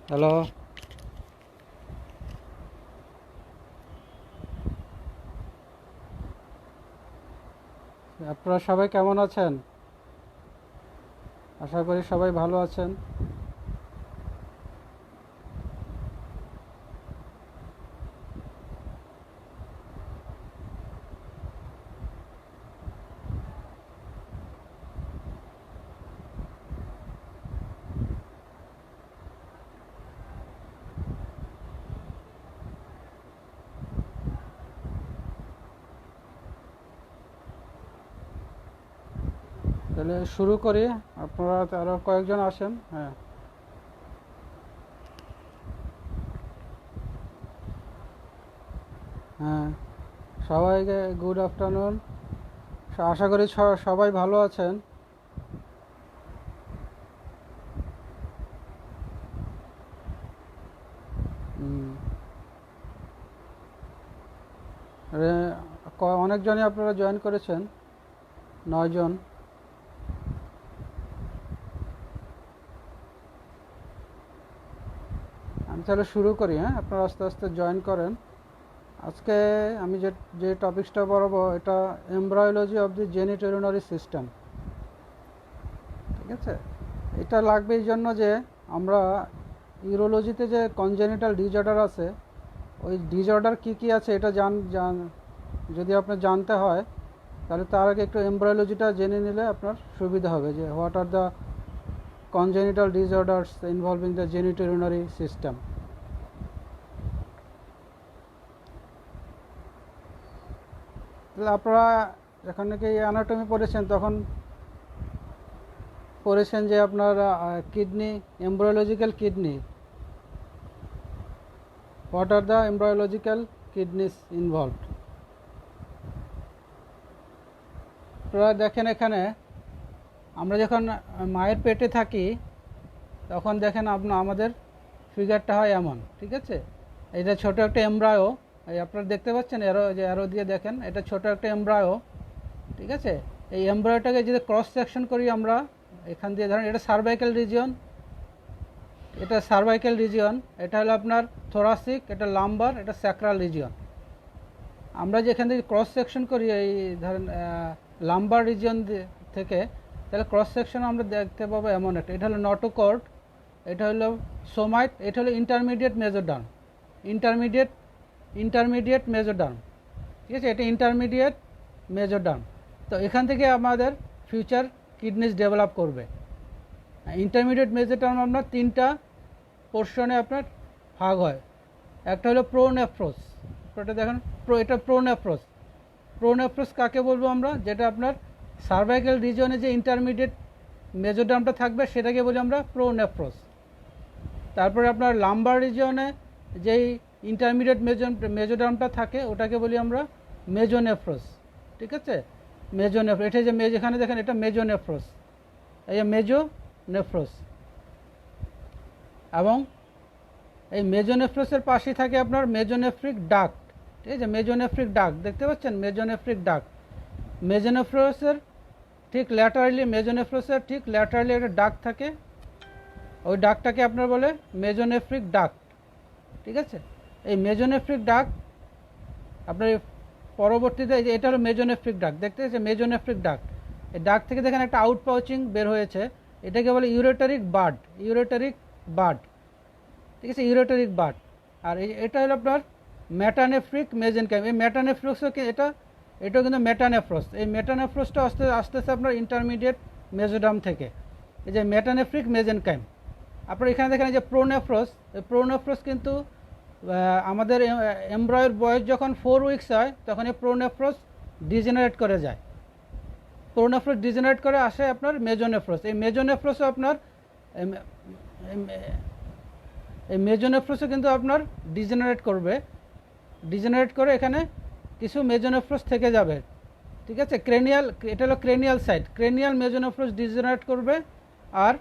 Hello, আপনারা সবাই কেমন আছেন? আশা করি সবাই ভালো আছেন। তাহলে শুরু করি। আপনারা আরও কয়েকজন আসেন। হ্যাঁ, হ্যাঁ, সবাইকে গুড আফটারনুন। আশা করি সবাই ভালো আছেন। হুম, অনেকজনই আপনারা জয়েন করেছেন, 9 জন। আমি তাহলে শুরু করি। হ্যাঁ, আপনারা আস্তে আস্তে জয়েন করেন। আজকে আমি যে যে টপিকসটা বলবো, এটা embryology of the genitourinary system. ঠিক আছে, এটা লাগবে এই জন্য যে আমরা ইউরোলজিতে যে কনজেনিটাল ডিসঅর্ডার আছে, ওই ডিসঅর্ডার কী কী আছে এটা যদি আপনার জানতে হয়, তাহলে তার আগে একটু এমব্রায়োলজিটা জেনে নিলে আপনার সুবিধা হবে যে what are the congenital disorders involving the genitourinary system. তাহলে আপনারা যখন নাকি অ্যানাটমি পড়েছেন তখন পড়েছেন যে আপনার kidney, embryological kidney, what are the embryological kidneys involved. আপনারা দেখেন এখানে আমরা যখন মায়ের পেটে থাকি তখন দেখেন আমাদের ফিগারটা হয় এমন। ঠিক আছে, এটা ছোট একটা এমব্রায়ো, এই আপনারা দেখতে পাচ্ছেন অ্যারো দিয়ে দেখেন, এটা ছোট একটা এমব্রায়ো। ঠিক আছে, এই এমব্রায়োটাকে যদি ক্রস সেকশন করি আমরা এখান দিয়ে, ধরেন এটা সার্ভাইকাল রিজিয়ন, এটা হলো আপনার থোরাসিক, এটা লাম্বার, এটা স্যাক্রাল রিজিয়ন। আমরা যে এখান থেকে ক্রস সেকশন করি এই ধরেন লাম্বার রিজিয়ন থেকে, তাহলে ক্রস সেকশন আমরা দেখতে পাবো এমন একটা, এটা হলো নটোকর্ড, এটা হলো সোমাইট, এটা হলো ইন্টারমিডিয়েট মেজোডার্ম। ঠিক আছে, এটা ইন্টারমিডিয়েট মেজোডার্ম। তো এখান থেকে আমাদের ফিউচার কিডনিস ডেভেলপ করবে। ইন্টারমিডিয়েট মেজোডার্ম আপনার 3টা পোর্শনে আপনার ভাগ হয়। একটা হলো প্রোনেফ্রোস, এটা দেখেন এটা প্রোনেফ্রোস কাকে বলবো আমরা, যেটা আপনার সার্ভাইকাল রিজনে যে ইন্টারমিডিয়েট মেজোডার্মটা থাকবে সেটাকে বলি আমরা প্রোনেফ্রোস। তারপরে আপনার লাম্বার রিজিয়নে যেই ইন্টারমিডিয়েট মেজোডার্মটা থাকে ওটাকে বলি আমরা মেজোনেফ্রোস। ঠিক আছে, এটা যে এখানে দেখেন এটা মেজোনেফ্রোস, এই যে মেজোনেফ্রোস। এবং এই মেজোনেফ্রোসের পাশেই থাকে আপনার মেজোনেফ্রিক ডাক্ট। ঠিক আছে, মেজোনেফ্রিক ডাক্ট দেখতে পাচ্ছেন, মেজোনেফ্রোসের ঠিক ল্যাটারালি একটা ডাক্ট থাকে, ওই ডাক্টটাকে আপনার বলে মেজোনেফ্রিক ডাক্ট। ঠিক আছে, এই মেজোনেফ্রিক ডাক্ট আপনার পরবর্তীতে এটা হলো মেজোনেফ্রিক ডাক্ট, দেখতে পাচ্ছেন মেজোনেফ্রিক ডাক্ট। এই ডাক্ট থেকে দেখেন একটা আউট পাউচিং বের হয়েছে, এটাকে বলে ইউরেটারিক বার্ড। ঠিক আছে, ইউরেটারিক বার্ড। আর এটা হলো আপনার মেটানেফ্রিক মেজেনকাইম। এই মেটানেফ্রোসও এটাও কিন্তু মেটানেফ্রোস। এই মেটানেফ্রোসটা আসতেছে আপনার ইন্টারমিডিয়েট মেজোডার্ম থেকে, এই যে মেটানেফ্রিক মেজেনকাইম। আপনার এখানে দেখেন যে প্রোনেফ্রোস কিন্তু আমাদের এমব্রয়ের বয়স যখন 4 উইকস হয় তখন এই প্রোনেফ্রোস ডিজেনারেট করে যায়, করে আসে আপনার মেজোনেফ্রোস। এই মেজোনেফ্রোসও আপনার এই মেজোনেফ্রোসও কিন্তু আপনার ডিজেনারেট করে এখানে কিছু মেজোনেফ্রোস থেকে যাবে। ঠিক আছে, এটা হলো ক্রেনিয়াল সাইড, ক্রেনিয়াল মেজোনেফ্রোস ডিজেনারেট করবে, আর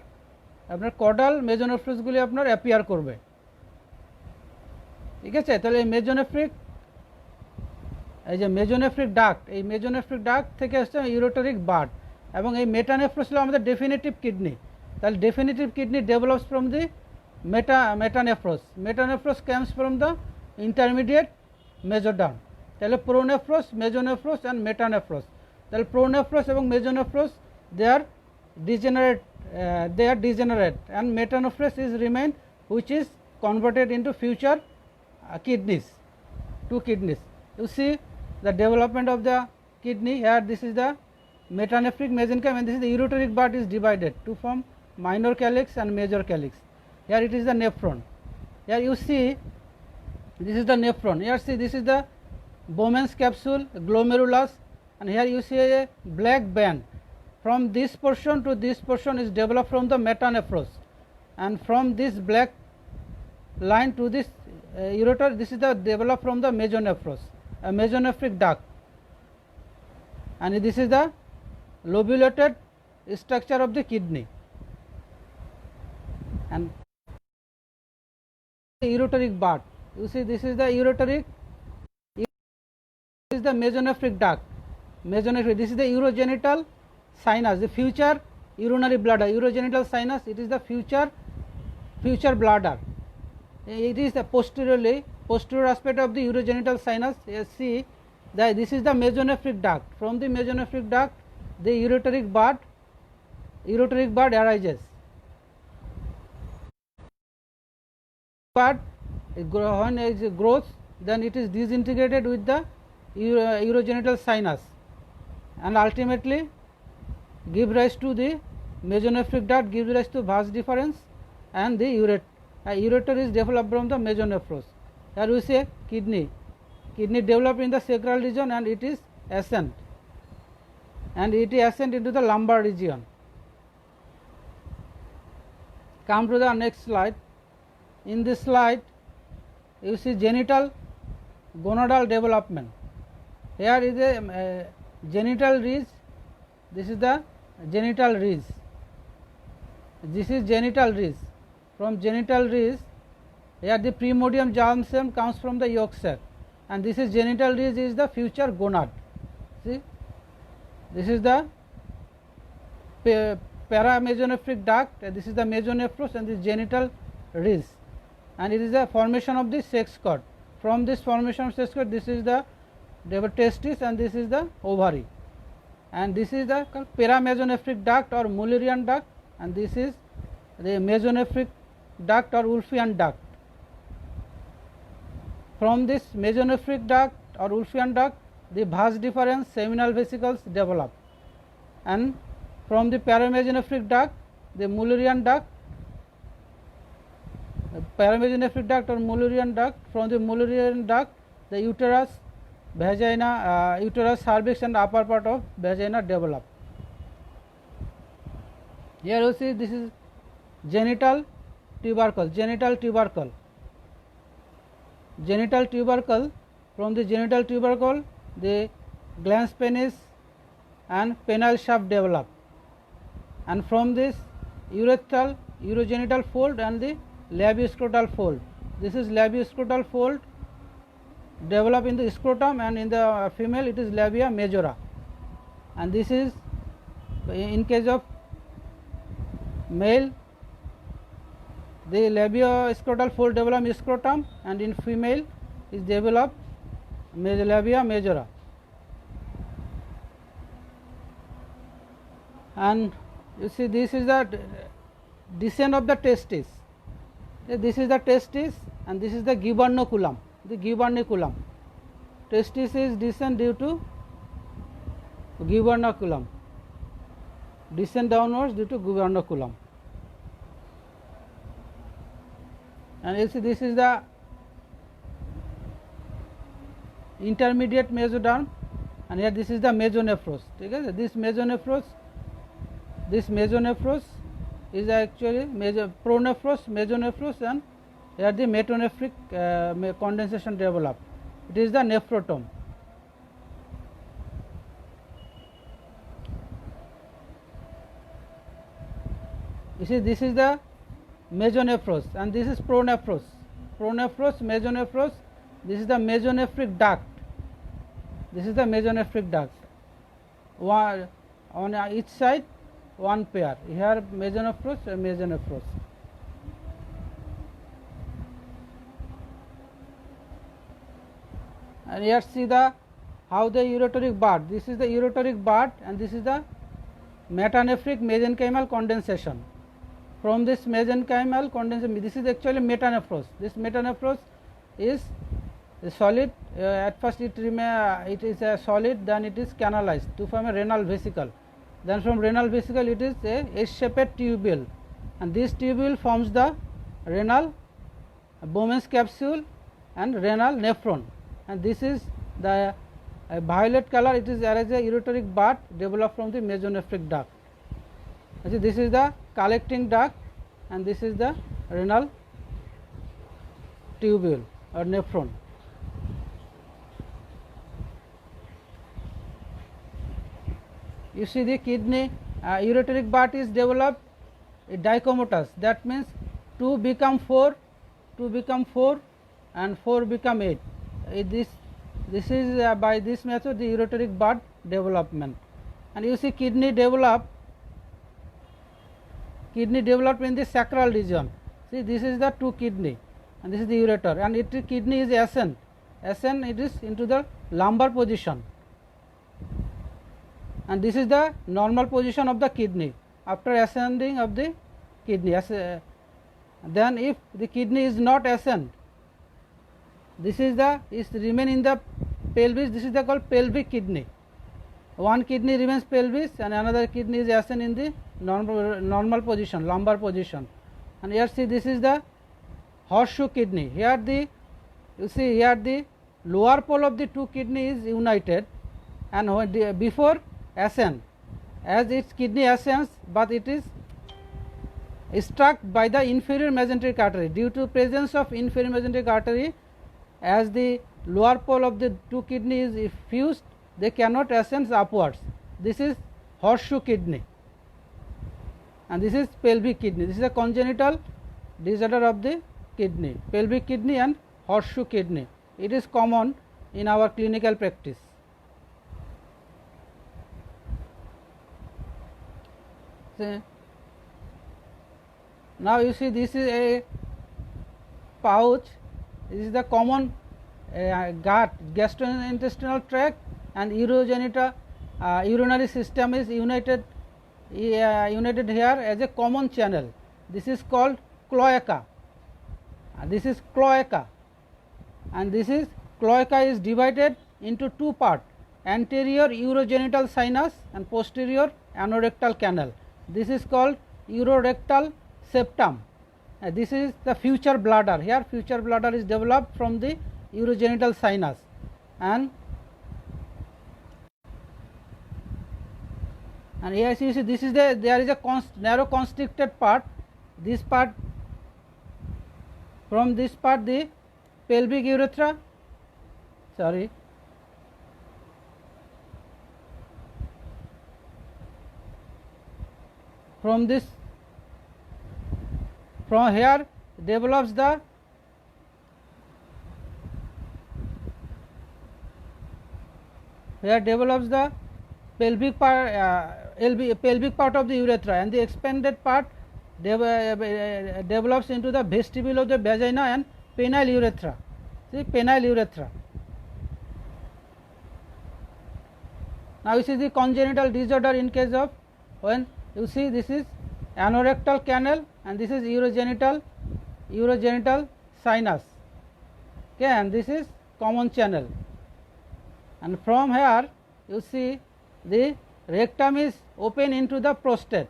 আপনার কডাল মেজোনেফ্রোসগুলি আপনার অ্যাপিয়ার করবে। ঠিক আছে, তাহলে এই মেজোনেফ্রিক ডাক্ট থেকে আসছে ইউরেটারিক বার্ড। এবং এই মেটানেফ্রোস হলো আমাদের ডেফিনিটিভ কিডনি। তাহলে definitive kidney develops from the metanephros. Metanephros comes from the intermediate mesoderm. তাহলে pronephros, mesonephros and metanephros. তাহলে pronephros এবং mesonephros they are degenerate and metanephros is remain which is converted into future kidneys, two kidneys. You see the development of the kidney here. This is the metanephric mesenchyme and this is the ureteric bud is divided to form minor calyx and major calyx. Here it is the nephron. Here you see this is the nephron. Here see this is the Bowman's capsule, glomerulus, and here you see a black band. From this portion to this portion is developed from the metanephros, and from this black line to this ureter, this is the developed from the mesonephros, a mesonephric duct, and this is the lobulated structure of the kidney. And ureteric bud, you see this is the ureteric, this is the mesonephric duct, mesonephric, this is the urogenital sinus, the future urinary bladder, urogenital sinus, it is the future bladder. It is the posterior aspect of the urogenital sinus. You see that this is the mesonephric duct. From the mesonephric duct the ureteric bud arises. But when it grows, then it is disintegrated with the urogenital sinus and ultimately give rise to the mesonephric duct, gives rise to vas deferens and the ureter is developed from the mesonephros. Here we say kidney developed in the sacral region and it is ascent into the lumbar region. Come to the next slide. In this slide you see genital gonadal development. Here is a genital ridge, this is the genital ridge, this is genital ridge. From genital ridge here the primordium germ cell comes from the yolk sac, and this is genital ridge is the future gonad. See, this is the paramesonephric duct, this is the mesonephros and this genital ridge, and it is the formation of the sex cord. From this formation of sex cord, this is the testis and this is the ovary, and this is the paramesonephric duct or Mullerian duct, and this is the mesonephric duct or Wolffian duct. From this mesonephric duct or Wolffian duct the vas deferens seminal vesicles develop, and from the paramesonephric duct the Mullerian duct, paramesonephric duct or Mullerian duct, from the Mullerian duct the uterus, vagina, uterus, cervix and upper part of vagina develop. Here you see this is genital tubercle, from the genital tubercle the glans penis and penile shaft develop, and from this urogenital fold and the labioscrotal fold. This is labioscrotal fold develop in the scrotum, and in the female it is labia majora, and this is in case of male the labioscrotal fold develop in scrotum, and in female is developed labia majora. And you see this is the descent of the testis. This is the testis and this is the gubernaculum. The gubernaculum, testis is descent due to gubernaculum, descent downwards due to gubernaculum. And you see this is the intermediate mesoderm, and here this is the mesonephros. Okay? This mesonephros is actually pronephros, mesonephros, and here the metanephric condensation developed. It is the nephrotome. You see this is the mesonephros and this is pronephros. Pronephros, mesonephros, this is the mesonephric duct. This is the mesonephric duct. One on each side one pair. Here mesonephros and mesonephros. And here see the how the ureteric bud. This is the ureteric bud and this is the metanephric mesenchymal condensation. From this mesenchymal condensation, this is actually metanephros. This metanephros is a solid. At first it is a solid, then it is canalized to form a renal vesicle. Then from renal vesicle it is a S-shaped tubule, and this tubule forms the renal Bowman's capsule and renal nephron. And this is the violet color. It is as a ureteric bud developed from the mesonephric duct. This is the collecting duct and this is the renal tubule or nephron. You see the kidney ureteric bud is developed dichomatous. That means 2 become 4, 2 become 4 and 4 become 8. This is by this method the ureteric bud development. And you see kidney developed in the sacral region. See, this is the 2 kidney and this is the ureter, and kidney is ascend it is into the lumbar position, and this is the normal position of the kidney after ascending of the kidney. Then if the kidney is not ascend, this is remain in the pelvis. This is the called pelvic kidney. One kidney remains pelvis and another kidney is ascend in the normal position, lumbar position. And here see, this is the horseshoe kidney. Here you see here the lower pole of the 2 kidney is united, and before ascend, as its kidney ascends, but it is struck by the inferior mesenteric artery. Due to presence of inferior mesenteric artery, as the lower pole of the 2 kidneys is fused, they cannot ascend upwards. This is horseshoe kidney and this is pelvic kidney. This is a congenital disorder of the kidney, pelvic kidney and horseshoe kidney. It is common in our clinical practice. See, now you see, this is a pouch. This is the common gut, gastrointestinal tract, and urinary system is united here as a common channel. This is called cloaca. This is cloaca, and this is cloaca is divided into 2 parts: anterior urogenital sinus and posterior anorectal canal. This is called urorectal septum. This is the future bladder. Here future bladder is developed from the urogenital sinus, and here you see, this is there is a narrow constricted part. This part, from this part the pelvic urethra, from here develops the pelvic part of the urethra, and the expanded part develops into the vestibule of the vagina and penile urethra. See, penile urethra. Now you see the congenital disorder in case of when you see this is anorectal canal and this is urogenital sinus. Okay, and this is common channel. And from here you see the rectum is open into the prostate.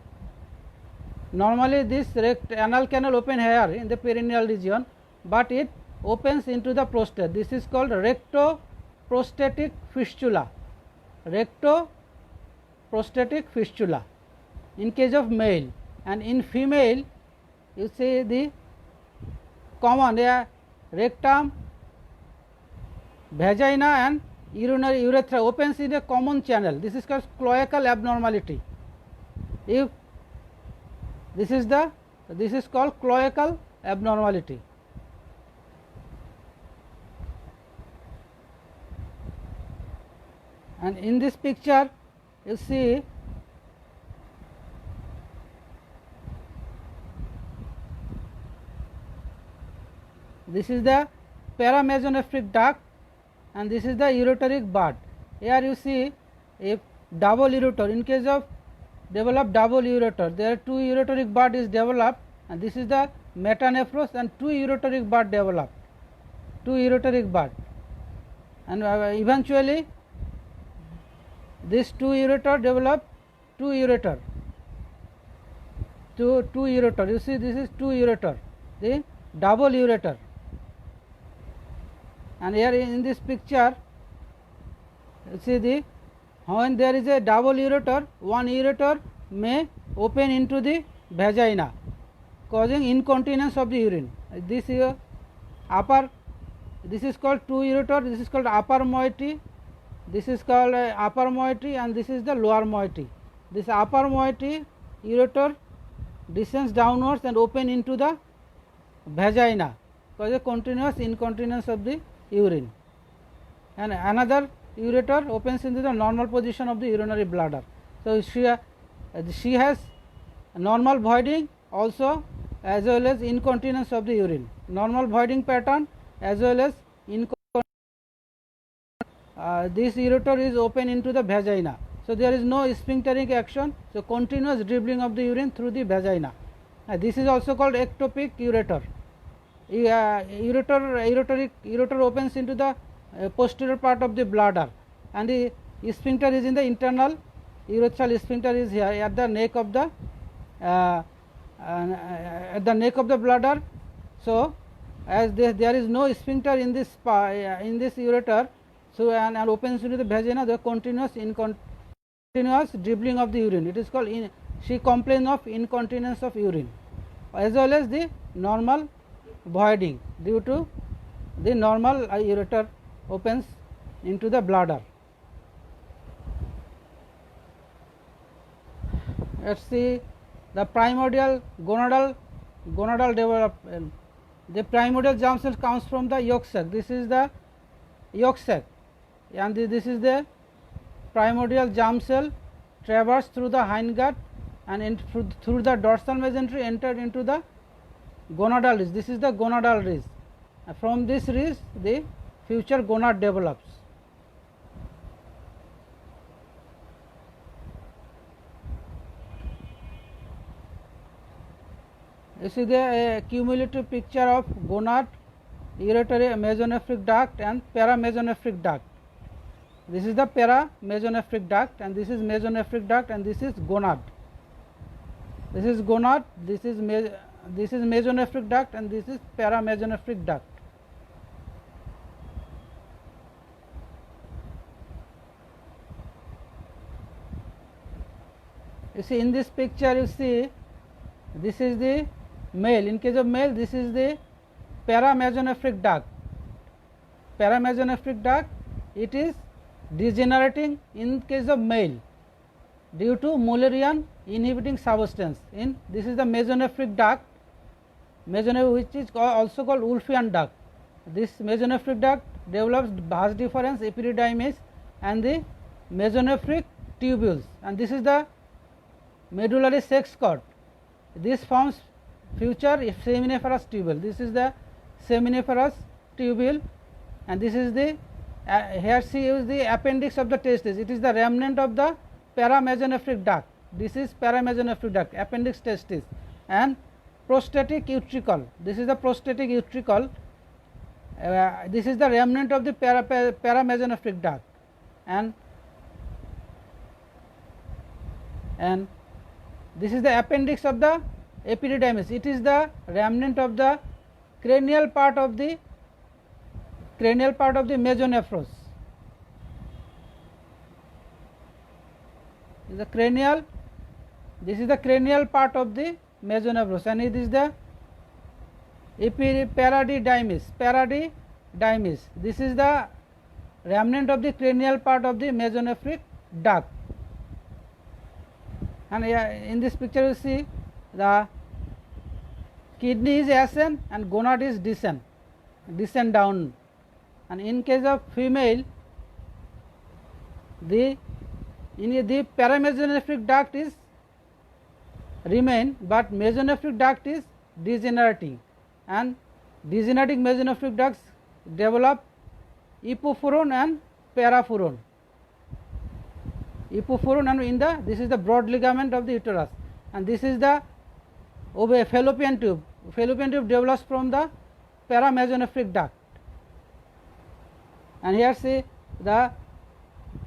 Normally this anal canal open here in the perineal region, but it opens into the prostate. This is called rectoprostatic fistula. Rectoprostatic fistula in case of male, and in female you see the common rectum, vagina and urinary urethra opens in a common channel. This is called cloacal abnormality. If this is called cloacal abnormality. And in this picture you see this is the paramesonephric duct, and this is the ureteric bud. Here you see a double ureter. In case of develop double ureter, there are two ureteric bud is developed, and this is the metanephros, and two ureteric bud developed, two ureteric bud, and eventually this two ureter develop two ureter, two ureter. You see, this is two ureter, the double ureter, and here in this picture you see the when there is a double ureter, one ureter may open into the vagina, causing incontinence of the urine. This is upper, this is called two ureter, this is called upper moiety, this is called upper moiety, and this is the lower moiety. This upper moiety ureter descends downwards and open into the vagina, causes continuous incontinence of the urine, and another ureter opens into the normal position of the urinary bladder. So she has normal voiding also, as well as incontinence of the urine, normal voiding pattern as well as incontinence. This ureter is open into the vagina, so there is no sphincteric action, so continuous dribbling of the urine through the vagina. This is also called ectopic ureter. Ureter opens into the posterior part of the bladder, and the sphincter is in the internal. Urethral sphincter is here at the neck of the bladder. So as there is no sphincter in this ureter, so and opens into the vagina, the continuous dribbling of the urine. It is called she complains of incontinence of urine, as well as the normal voiding due to the normal ureter opens into the bladder. Let us see the primordial gonadal development. The primordial germ cell comes from the yolk sac. This is the yolk sac, and this is the primordial germ cell traversed through the hindgut and through the dorsal mesentery entered into the gonadal ridge. This is the gonadal ridge. From this ridge the future gonad develops. You see the cumulative picture of gonad, uretary mesonephric duct and paramesonephric duct. This is the paramesonephric duct, and this is mesonephric duct, and this is gonad. This is gonad, this is mesonephric duct, and this is paramesonephric duct. You see in this picture, you see this is the male. In case of male, this is the paramesonephric duct. Paramesonephric duct, it is degenerating in case of male due to Mullerian inhibiting substance. This is the mesonephric duct, which is also called Wolffian duct. This mesonephric duct develops vas deferens, epididymis, and the mesonephric tubules, and this is the medullary sex cord. This forms future seminiferous tubule. This is the seminiferous tubule, and this is the here see is the appendix of the testis. It is the remnant of the paramesonephric duct. This is paramesonephric duct, appendix testis, and prostatic utricle. This is the prostatic utricle. This is the remnant of the paramesonephric duct, and this is the appendix of the epididymis. It is the remnant of the cranial part of the mesonephros. This is the cranial part of the mesonephros, and it is the paradydymis. This is the remnant of the cranial part of the mesonephric duct. And in this picture you see the kidney is ascend and gonad is descend down. And in case of female, the paramesonephric duct is remain, but mesonephric duct is degenerating, and degenerating mesonephric ducts develop epifuron and parafuron. Epifuron and in the, this is the broad ligament of the uterus, and this is the fallopian tube. Fallopian tube develops from the paramesonephric duct, and here see the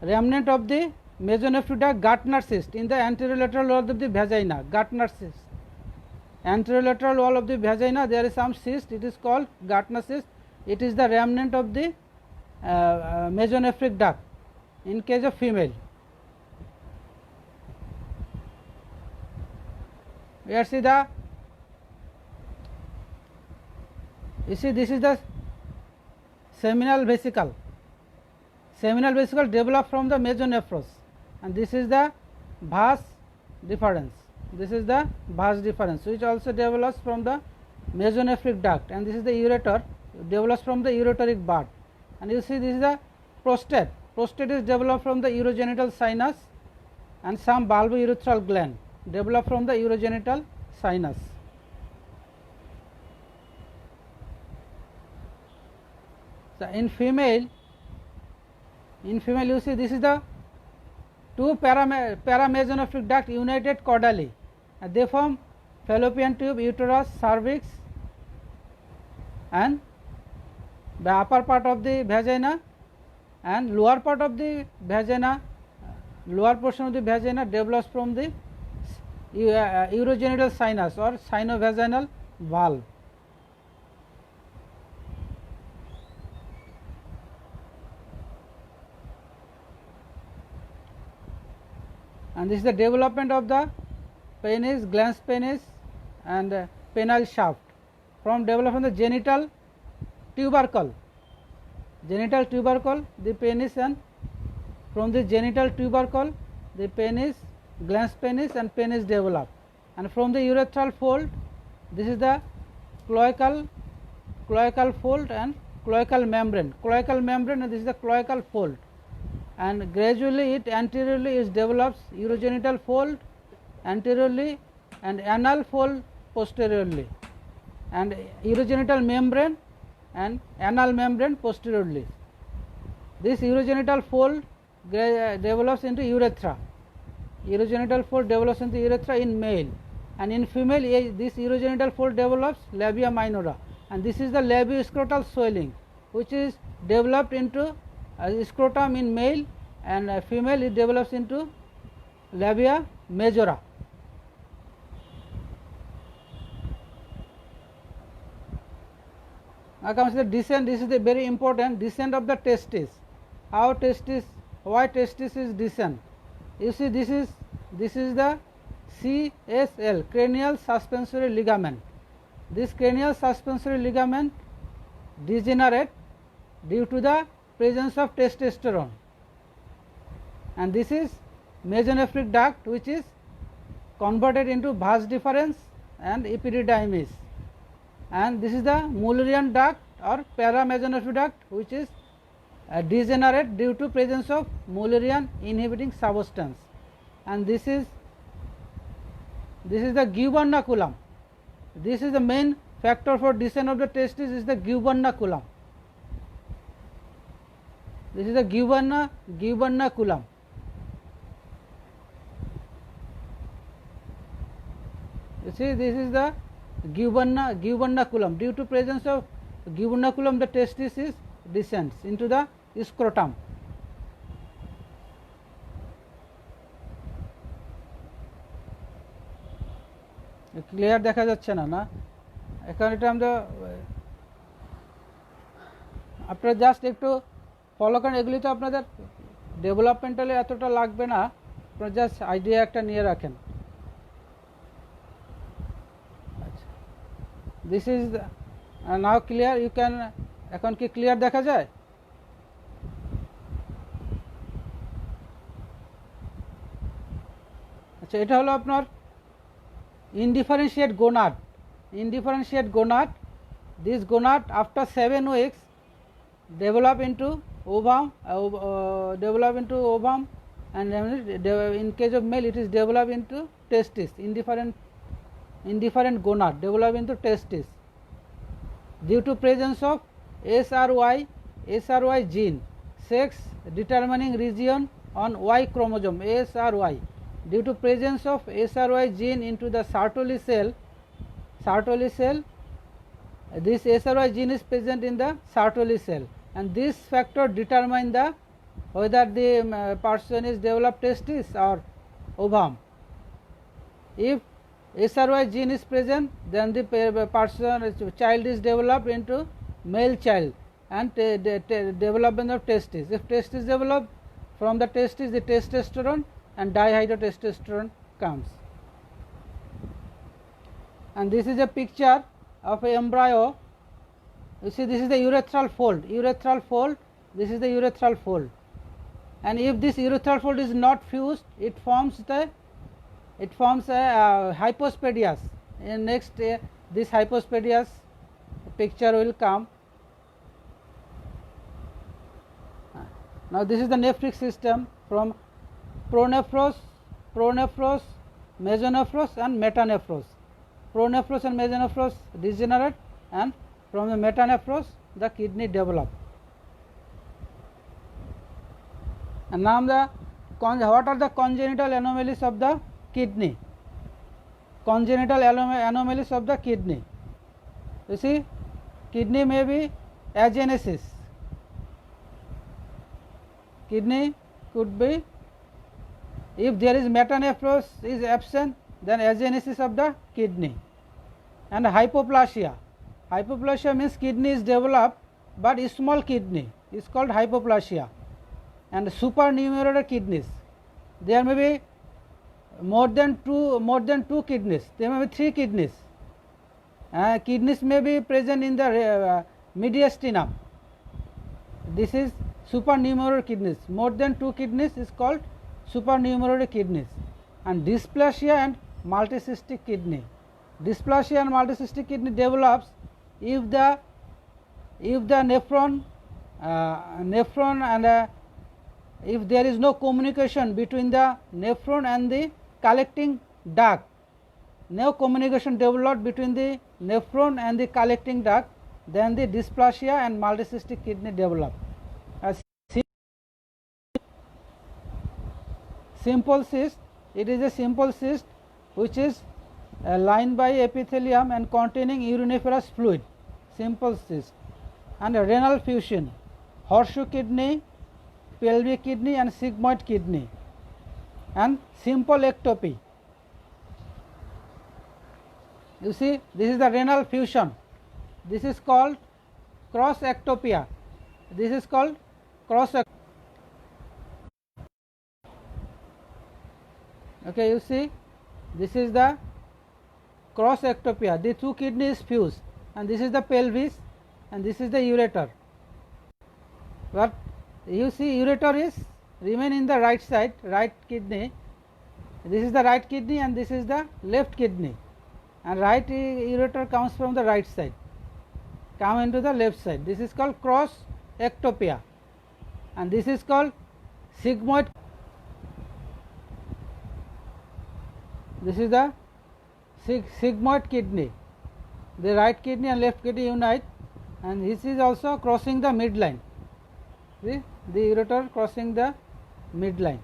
remnant of the mesonephric duct, Gartner cyst in the anterolateral wall of the vagina. Gartner cyst, anterolateral wall of the vagina, there is some cyst, it is called Gartner cyst. It is the remnant of the mesonephric duct in case of female. Here see the, you see this is the seminal vesicle. Seminal vesicle developed from the mesonephros, and this is the vas deferens. This is the vas deferens, which also develops from the mesonephric duct, and this is the ureter, develops from the ureteric bud. And you see this is the prostate. Prostate is developed from the urogenital sinus, and some bulbourethral gland developed from the urogenital sinus. So in female you see this is the two paramesonephric duct united caudally, and they form fallopian tube, uterus, cervix, and the upper part of the vagina and lower part of the vagina, lower portion of the vagina develops from the urogenital sinus or sinovaginal valve. And this is the development of the penis, glans penis and penile shaft from development of the genital tubercle. Genital tubercle, the penis, and from the genital tubercle the penis, glans penis and penis develop, and from the urethral fold this is the cloacal fold and cloacal membrane. Cloacal membrane, and this is the cloacal fold, and gradually it anteriorly is develops urogenital fold anteriorly and anal fold posteriorly, and urogenital membrane and anal membrane posteriorly. This urogenital fold develops into urethra. Urogenital fold develops into urethra in male, and in female this urogenital fold develops labia minora, and this is the labioscrotal swelling which is developed into scrotum in male, and female it develops into labia majora. Now comes the descent. This is the very important descent of the testis. How testis, why testis is descent? You see this is the CSL, cranial suspensory ligament. This cranial suspensory ligament degenerate due to the presence of testosterone, and this is mesonephric duct which is converted into vas deferens and epididymis, and this is the Mullerian duct or paramesonephric duct which is degenerate due to presence of Mullerian inhibiting substance, and this is the gubernaculum. This is the main factor for descent of the testis is the gubernaculum. This is the gubernaculum. You see this is the gubernaculum. Due to presence of gubernaculum the testis is descends into the scrotum. Clear দেখা যাচ্ছে না না এখন এটা আমরা আপনারা just একটু follow করেন, এগুলি তো আপনাদের ডেভেলপমেন্টালি এতটা লাগবে না, আপনারা জাস্ট আইডিয়া একটা নিয়ে রাখেন। আচ্ছা, this is now clear, you can, এখন কি ক্লিয়ার দেখা যায়? আচ্ছা, এটা হলো আপনার indifferentiate gonad. Indifferentiate gonad, this gonad after 7 weeks develop into ovum, and in case of male it is developed into testis. Indifferent gonad develop into testis due to presence of SRY SRY gene, sex determining region on Y chromosome SRY. Due to presence of SRY gene into the Sertoli cell, this SRY gene is present in the Sertoli cell, and this factor determine the whether the person is developed testis or ovum. If SRY gene is present, then the child is developed into male child and development of testis. If testis develop, from the testis the testosterone and dihydrotestosterone comes. And this is a picture of a embryo. You see, this is the urethral fold. This is the urethral fold, and if this urethral fold is not fused, it forms a hypospadias. In next this hypospadias picture will come. Now this is the nephric system from pronephros, mesonephros and metanephros. Pronephros and mesonephros degenerate, and from the metanephros the kidney develop. And now what are the congenital anomalies of the kidney? Congenital anomalies of the kidney. You see, kidney may be agenesis. Kidney could be, if there is metanephros is absent, then agenesis of the kidney. And hypoplasia. Hypoplasia means kidney is developed but small kidney is called hypoplasia. And supernumerary kidneys, there may be more than two kidneys, there may be 3 kidneys. Kidneys may be present in the mediastinum. This is supernumerary kidneys. More than 2 kidneys is called supernumerary kidneys. And dysplasia and multicystic kidney. Dysplasia and multicystic kidney develops if the nephron and if there is no communication between the nephron and the collecting duct. No communication developed between the nephron and the collecting duct, then the dysplasia and multicystic kidney develop. Simple cyst, it is a simple cyst which is lined by epithelium and containing uriniferous fluid, simple cyst. And a renal fusion, horseshoe kidney, pelvic kidney and sigmoid kidney. And simple ectopy. You see, this is the renal fusion. This is called cross ectopia. This is called cross ectopia. Okay, you see, this is the cross ectopia. The 2 kidneys fuse, and this is the pelvis and this is the ureter. But you see, ureter is remain in the right side, right kidney. This is the right kidney and this is the left kidney, and right ureter comes from the right side, come into the left side. This is called cross ectopia, and this is called sigmoid. This is the sigmoid kidney. The right kidney and left kidney unite, and this is also crossing the midline. See, the ureter crossing the midline.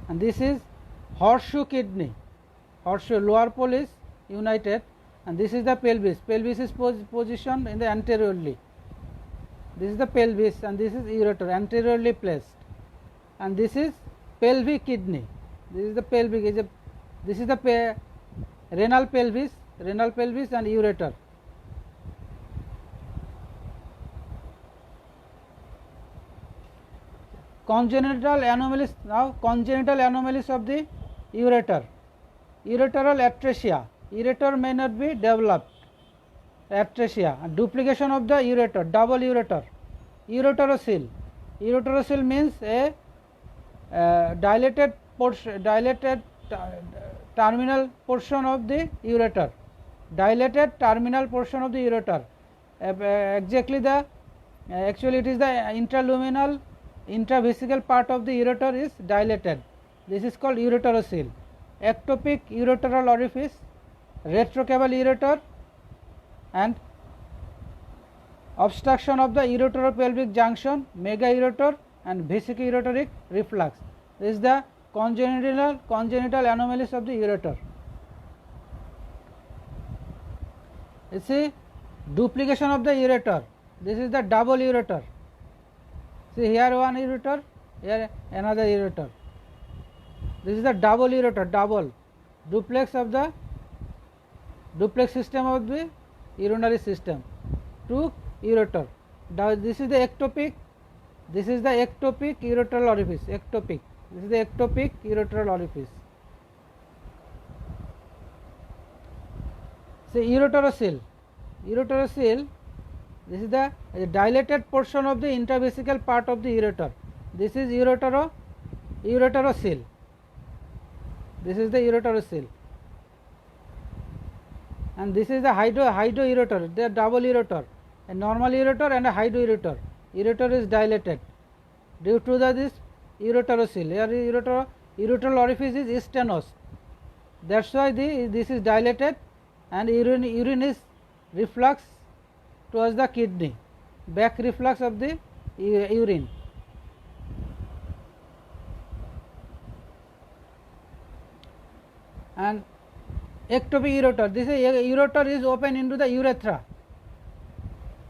And this is horseshoe kidney. Horseshoe, lower pole is united, and this is the pelvis. Pelvis is positioned in the anteriorly. This is the pelvis and this is ureter, anteriorly placed. And this is pelvic kidney. This is the pelvic. This is the renal pelvis and ureter. Congenital anomalies. Now congenital anomalies of the ureter. Ureteral atresia. Ureter may not be developed. Atresia. Duplication of the ureter. Double ureter. Ureterocele. Ureterocele means a dilated terminal portion of the ureter. Dilated terminal portion of the ureter. Exactly the actually it is the intraluminal intravesical part of the ureter is dilated. This is called ureterocele. Ectopic ureteral orifice, retrocaval ureter, and obstruction of the ureteropelvic junction, mega ureter and vesica ureteric reflux. This is the congenital anomalies of the ureter. You see, duplication of the ureter. This is the double ureter. See here one ureter, here another ureter. This is the double ureter, double duplex of the duplex system of the urinary system. Two ureter. This is the ectopic. This is the ectopic ureteral orifice. Ectopic. This is the ectopic ureteral orifice. See ureterocele. Ureterocele. This is the dilated portion of the intravesical part of the ureter. This is ureterocele. This is the ureterocele. And this is the hydroureter. They are double ureter, a normal ureter and a hydroureter. Ureter is dilated due to this ureterocele. Here ureteral orifice is stenosis. That's why this is dilated and urine is reflux towards the kidney, back reflux of the urine. And ectopic ureter. This is ureter is open into the urethra.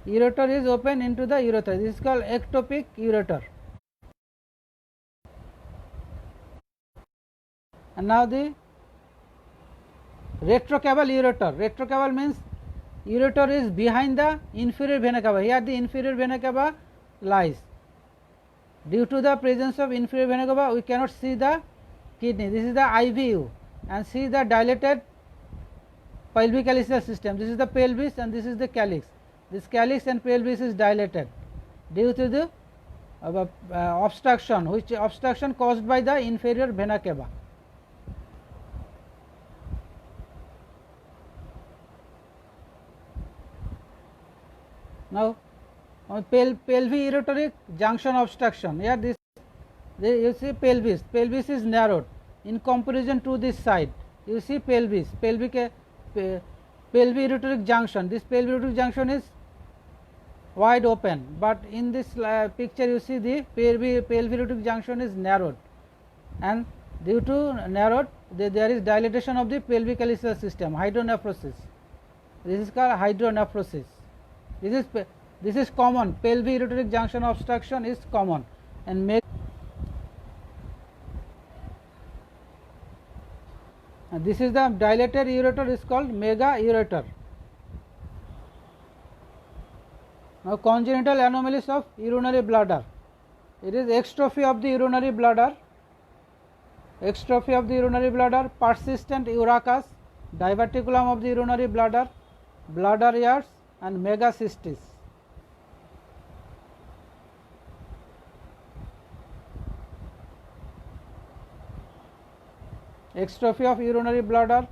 Ureter is open into the urethra. This is called ectopic ureter. And now the retrocaval ureter. Retrocaval means ureter is behind the inferior vena cava. Here the inferior vena cava lies. Due to the presence of inferior vena cava, we cannot see the kidney. This is the IVU, and see the dilated pelvicalical system. This is the pelvis and this is the calyx. This calyx and pelvis is dilated due to the obstruction, which obstruction caused by the inferior vena cava. Now pelvic-ureteric junction obstruction. Here you see pelvis. Pelvis is narrowed in comparison to this side. You see pelvis, pelvic-ureteric junction. This pelvic-ureteric junction is wide open, but in this picture you see the pelvic-ureteric junction is narrowed, and due to narrowed there is dilatation of the pelvicalical system, hydronephrosis. This is called hydronephrosis. This is common. Pelvic-ureteric junction obstruction is common, and this is the dilated ureter is called mega ureter. Now congenital anomalies of urinary bladder. It is extrophy of the urinary bladder. Extrophy of the urinary bladder, persistent urachus, diverticulum of the urinary bladder, bladder ears and megacystis. Extrophy of urinary bladder,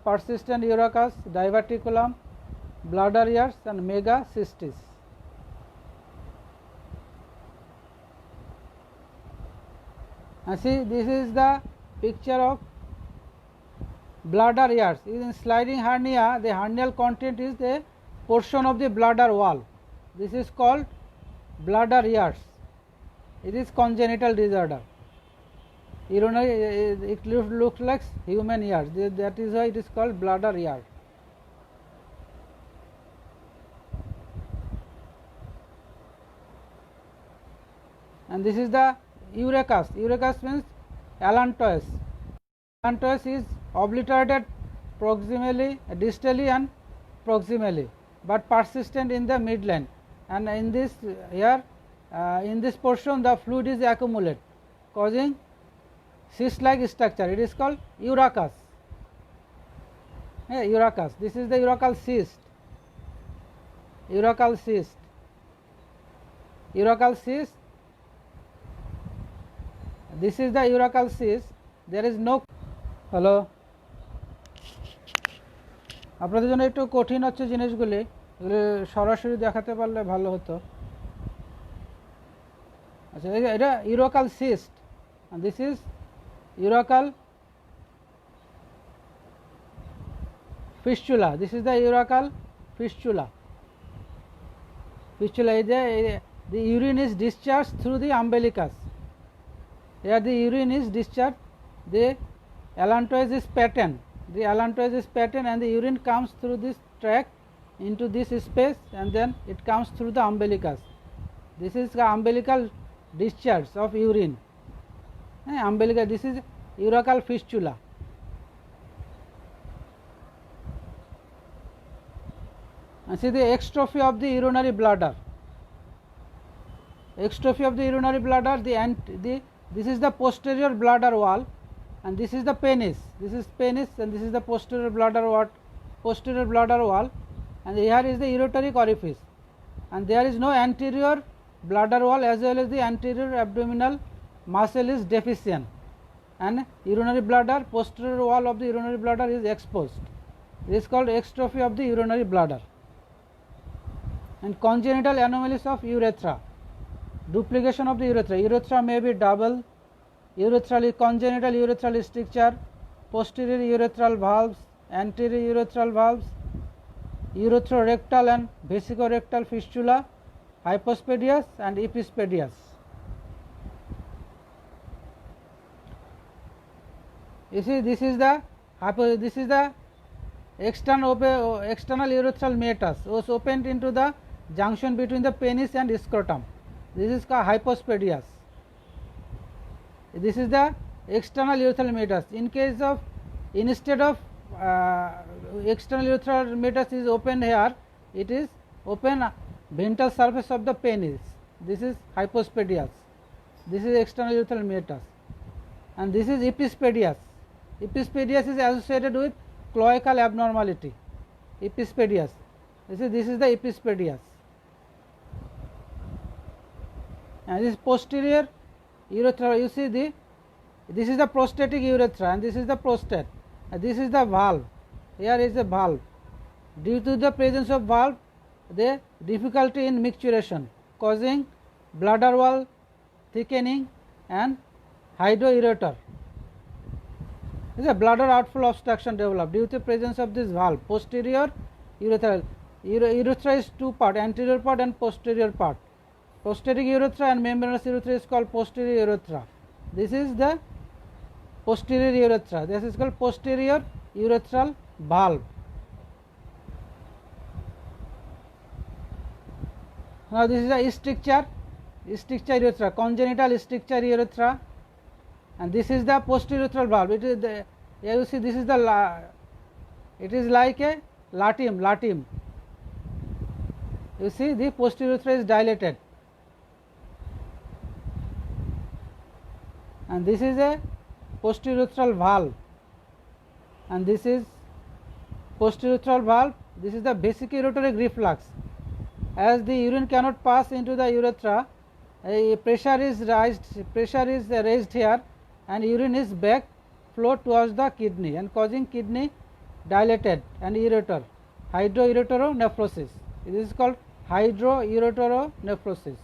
persistent urachus, diverticulum, bladder ears and megacystis. And see, this is the picture of bladder ears. In sliding hernia, the hernial content is the portion of the bladder wall. This is called bladder ears. It is congenital disorder. Urinary, it looks like human ears. That is why it is called bladder ear. And this is the urachus. Urachus means allantois. Allantois is obliterated proximally, distally and proximally, but persistent in the midline. And in this here, in this portion, the fluid is accumulated, causing cyst-like structure. It is called urachus. Urachus. This is the urachal cyst. Urachal cyst. Urachal cyst. This is the urachal cyst. There is no. Hello, আপনাদের জন্য একটু কঠিন হচ্ছে জিনিসগুলি, এগুলি সরাসরি দেখাতে পারলে ভালো হতো। আচ্ছা, এটা urachal cyst, and this is urachal fistula. This is the urachal fistula. fistula is the urine is discharged through the umbilicus. Here the urine is discharged, the allantois is patent, and the urine comes through this tract into this space, and then it comes through the umbilicus. This is the umbilical discharge of urine. Umbilical, this is urachal fistula. And see the extrophy of the urinary bladder. Extrophy of the urinary bladder, this is the posterior bladder wall, and this is the penis. This is penis, and this is the posterior bladder wall, and here is the ureteric orifice, and there is no anterior bladder wall as well as the anterior abdominal muscle is deficient, and urinary bladder, posterior wall of the urinary bladder is exposed. This is called extrophy of the urinary bladder. And congenital anomalies of urethra, duplication of the urethra. Urethra may be double, congenital urethral stricture, posterior urethral valves, anterior urethral valves, ureterorectal and vesicorectal fistula, hypospadias and epispadias. You see, this is the external urethral meatus was opened into the junction between the penis and scrotum. This is called hypospadias. This is the external urethral meatus. In case of, instead of external urethral meatus is opened here, it is open ventral surface of the penis. This is hypospadias. This is external urethral meatus, and this is epispadias. Epispadias is associated with cloacal abnormality. Epispadias. This is the epispadias. And this posterior urethra, you see this is the prostatic urethra, and this is the prostate, and this is the valve. Here is a valve. Due to the presence of valve, the difficulty in micturition, causing bladder wall thickening and hydroureter. This is a bladder outflow obstruction developed due to presence of this valve. Posterior urethra. Urethra is two part, anterior part and posterior part. Prostatic urethra and membranous urethra is called posterior urethra. This is the posterior urethra. This is called posterior urethral valve. Now this is a stricture urethra, congenital stricture urethra, and this is the posterior urethral valve. It is the, here you see, this is the it is like a latim. You see, the posterior urethra is dilated, and this is a posterior urethral valve, and this is posterior urethral valve. This is the vesicoureteric reflux. As the urine cannot pass into the urethra, pressure is raised here, and urine is back flow towards the kidney and causing kidney dilated and ureter, hydroureteronephrosis. This is called hydroureteronephrosis.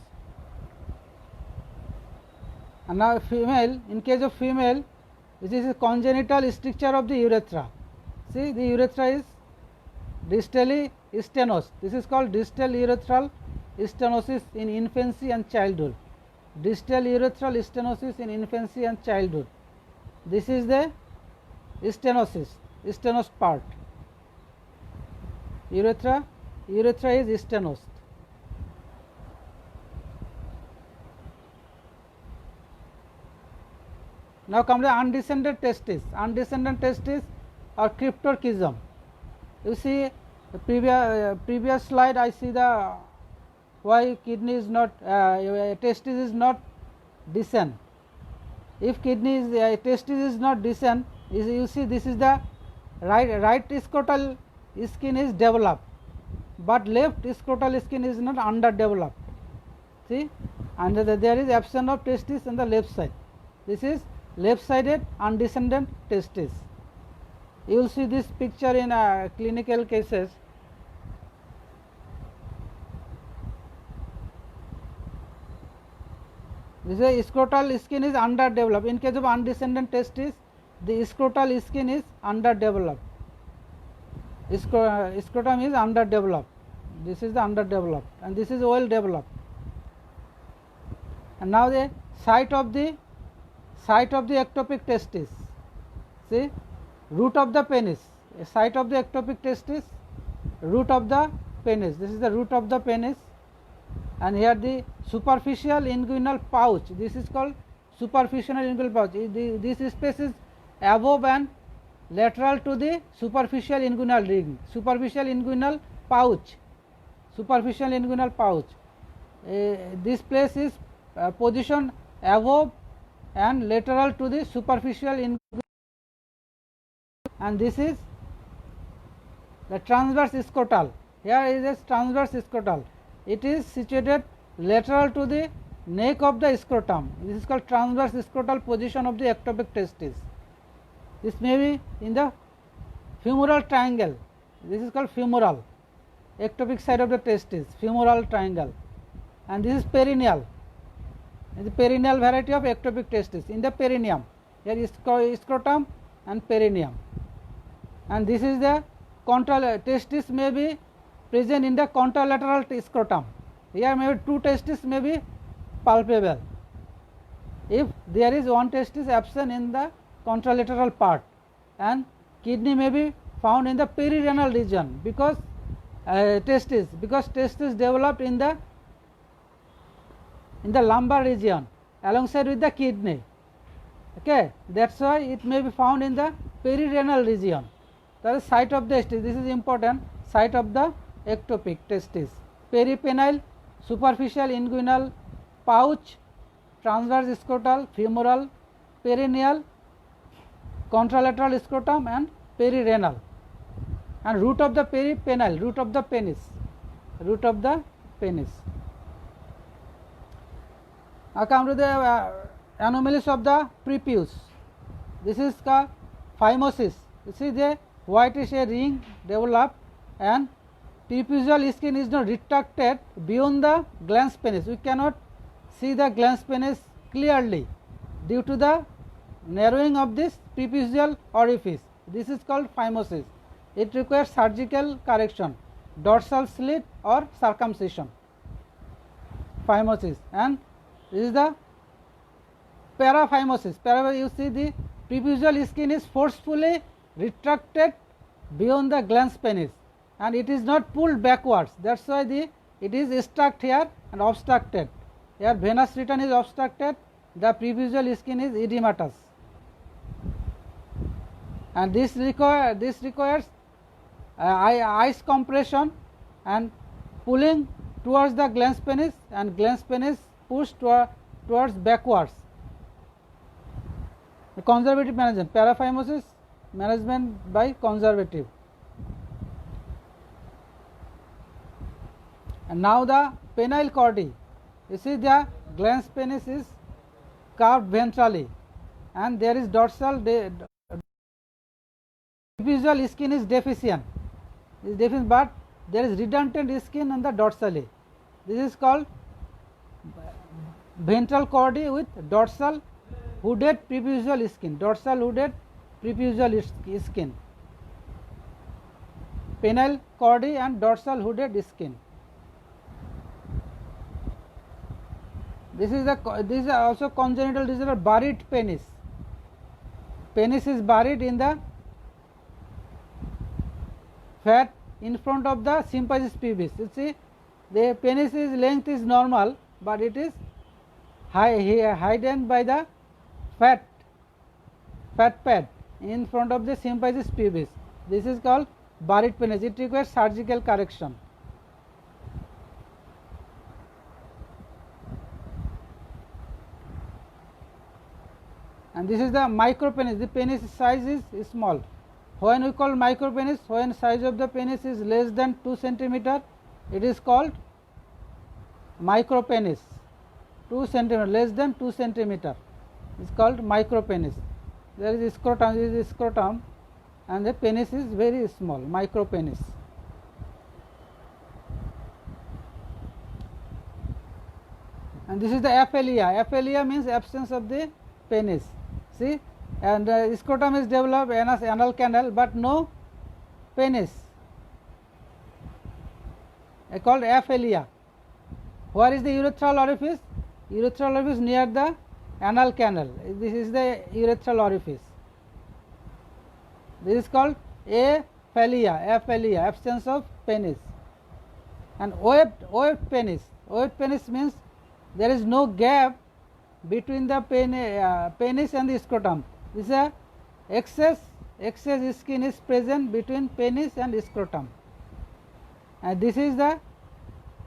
And now female, in case of female, this is a congenital stricture of the urethra. See, the urethra is distally stenosed. This is called distal urethral stenosis in infancy and childhood. Distal urethral stenosis in infancy and childhood. This is the stenosed part. Urethra is stenosed. Now come to undescended testis. Undescended testis or cryptorchism. You see the previous slide, I see the why kidney is not testis is not descend. If kidney is testis is not descend, you see this is the right scrotal skin is developed, but left scrotal skin is not underdeveloped. See, and there is absence of testis on the left side. This is left sided undescended testis. You will see this picture in clinical cases. This is scrotal skin is underdeveloped. In case of undescended testis, the scrotal skin is underdeveloped. Scrotum is underdeveloped. this is the underdeveloped, and this is well developed. And now the site of the ectopic testis. See, root of the penis, site of the ectopic testis, root of the penis. This is the root of the penis, and here the superficial inguinal pouch. This is called superficial inguinal pouch. This space is above and lateral to the superficial inguinal ring. Superficial inguinal pouch. Superficial inguinal pouch. This place is positioned above and lateral to the superficial inguinal, and this is the transverse scrotal. Here is a transverse scrotal. It is situated lateral to the neck of the scrotum. This is called transverse scrotal position of the ectopic testis. This may be in the femoral triangle. This is called femoral, ectopic side of the testis, femoral triangle. And this is perineal. This is the perineal variety of ectopic testis. In the perineum, here is scrotum and perineum. And this is the testis may be present in the contralateral scrotum. Here maybe two testis may be palpable. If there is one testis absent in the contralateral part, and kidney may be found in the perirenal region because testis developed in the lumbar region alongside with the kidney. Okay, that's why it may be found in the perirenal region. That is site of the testis. This is important. Site of the ectopic testis. Peripenile, superficial inguinal pouch, transverse scrotal, femoral, perineal, contralateral scrotum, and perirenal. And root of the peripenile, root of the penis, root of the penis. Now come to the anomalies of the prepuce. This is called phimosis. You see the whitish ring developed, and preputial skin is not retracted beyond the glans penis. We cannot see the glans penis clearly due to the narrowing of this preputial orifice. This is called phimosis. It requires surgical correction, dorsal slit or circumcision. Phimosis. And this is the paraphimosis. You see the preputial skin is forcefully retracted beyond the glans penis, and it is not pulled backwards. That's why it is stuck here and obstructed. Here venous return is obstructed, the preputial skin is edematous, and this requires ice compression and pulling towards the glans penis, and glans penis pushed towards backwards. The conservative management, paraphimosis management by conservative. And now the penile chordae. You see the glans penis is curved ventrally, and there is dorsal preputial skin is deficient, but there is redundant skin on the dorsally. This is called ventral chordae with dorsal hooded preputial skin, dorsal hooded preputial skin, penile chordae and dorsal hooded skin. This is also congenital disorder, buried penis. Penis is buried in the fat in front of the symphysis pubis. You see, the penis length is normal, but it is hidden by the fat pad in front of the symphysis pubis. This is called buried penis. It requires surgical correction. And this is the micropenis. The penis size is small. When we call micropenis, when size of the penis is less than 2 centimeter, it is called micropenis. 2 centimeter, less than 2 centimeter, is called micropenis. There is scrotum, and the penis is very small, micropenis. And this is the aphelia. Aphelia means absence of the penis. See, and scrotum is developed, anal canal, but no penis. called aphelia. Where is the urethral orifice? Urethral orifice near the anal canal. This is the urethral orifice. This is called aphelia, absence of penis. And waved penis. Waved penis means there is no gap between the penis and the scrotum. This is a excess skin is present between penis and scrotum, and this is the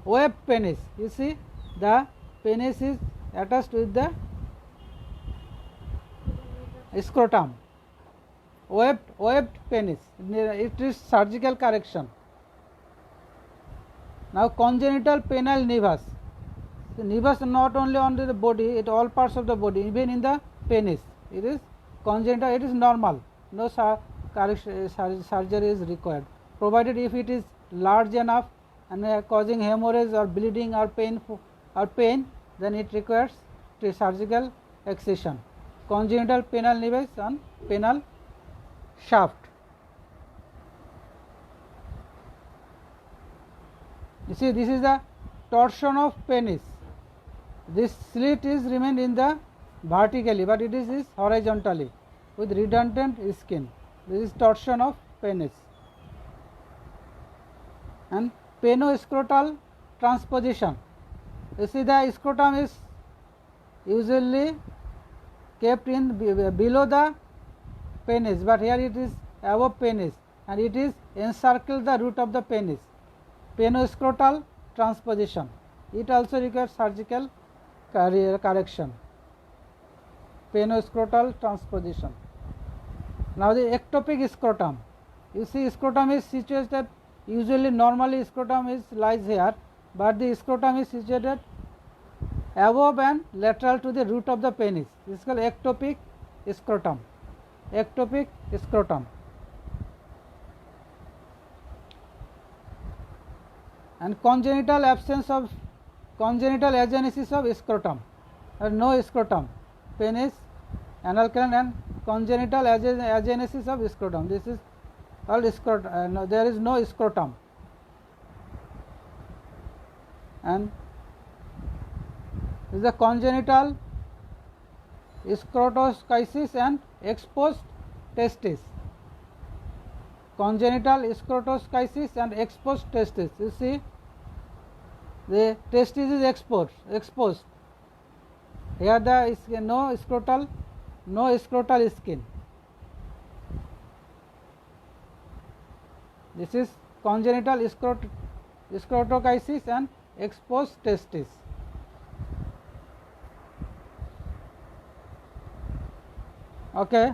waved penis. You see, the penis is attached with the scrotum. Waved penis. It is surgical correction. Now congenital penile nevus. The nevus not only on the body, it all parts of the body, even in the penis. It is congenital, it is normal. No surgery is required, provided if it is large enough and causing hemorrhage or bleeding or pain, then it requires surgical excision. Congenital penile nevus on penile shaft. You see, this is the torsion of penis. This slit is remained in the vertically, but it is horizontally with redundant skin. This is torsion of penis. And penoscrotal transposition. You see, the scrotum is usually kept in below the penis, but here it is above penis, and it is encircled the root of the penis. Penoscrotal transposition. It also requires surgical correction. Penoscrotal transposition. Now the ectopic scrotum. You see, scrotum is situated, usually normally scrotum lies here, but the scrotum is situated above and lateral to the root of the penis. This is called ectopic scrotum. Ectopic scrotum. And congenital agenesis of scrotum. No scrotum, penis, anal canal, and congenital agenesis of scrotum. This is called scrotum. No, there is no scrotum. And this is the congenital scrotoschisis and exposed testis. Congenital scrotoschisis and exposed testis. You see, the testis is exposed. Here there is no scrotal skin. This is congenital scrotoschisis and exposed testis. Okay.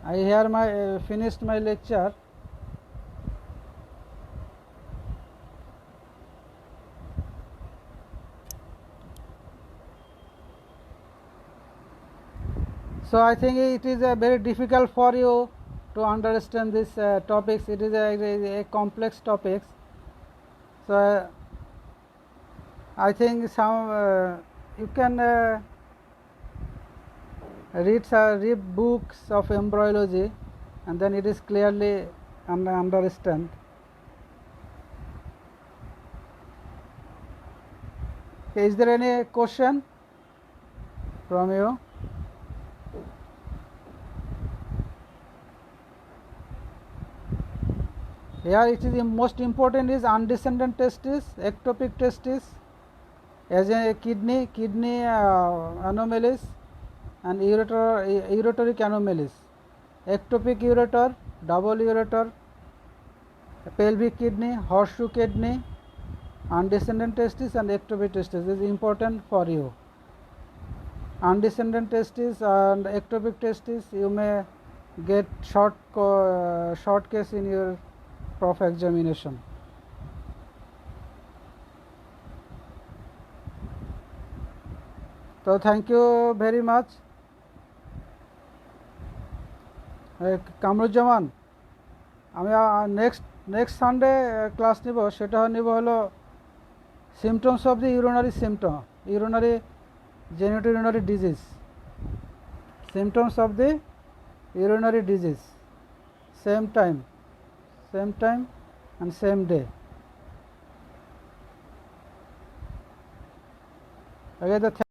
I here finished my lecture. So I think it is very difficult for you to understand these topics. It is a complex topics. So I think some you can read books of embryology, and then it is clearly understand. Okay, is there any question from you? Here it is the most important is undescended testis, ectopic testis, as a kidney anomalies, and ureteric anomalies. Ectopic ureter, double ureter, pelvic kidney, horseshoe kidney, undescended testis, and ectopic testis. This is important for you. Undescended testis and ectopic testis, you may get short case in your prof examination. So thank you very much. Kamruzzaman, আমি next Sunday class নিব, সেটা নিব হলো symptoms of the urinary genitourinary disease, symptoms of the urinary disease, same time same time and same day. Okay,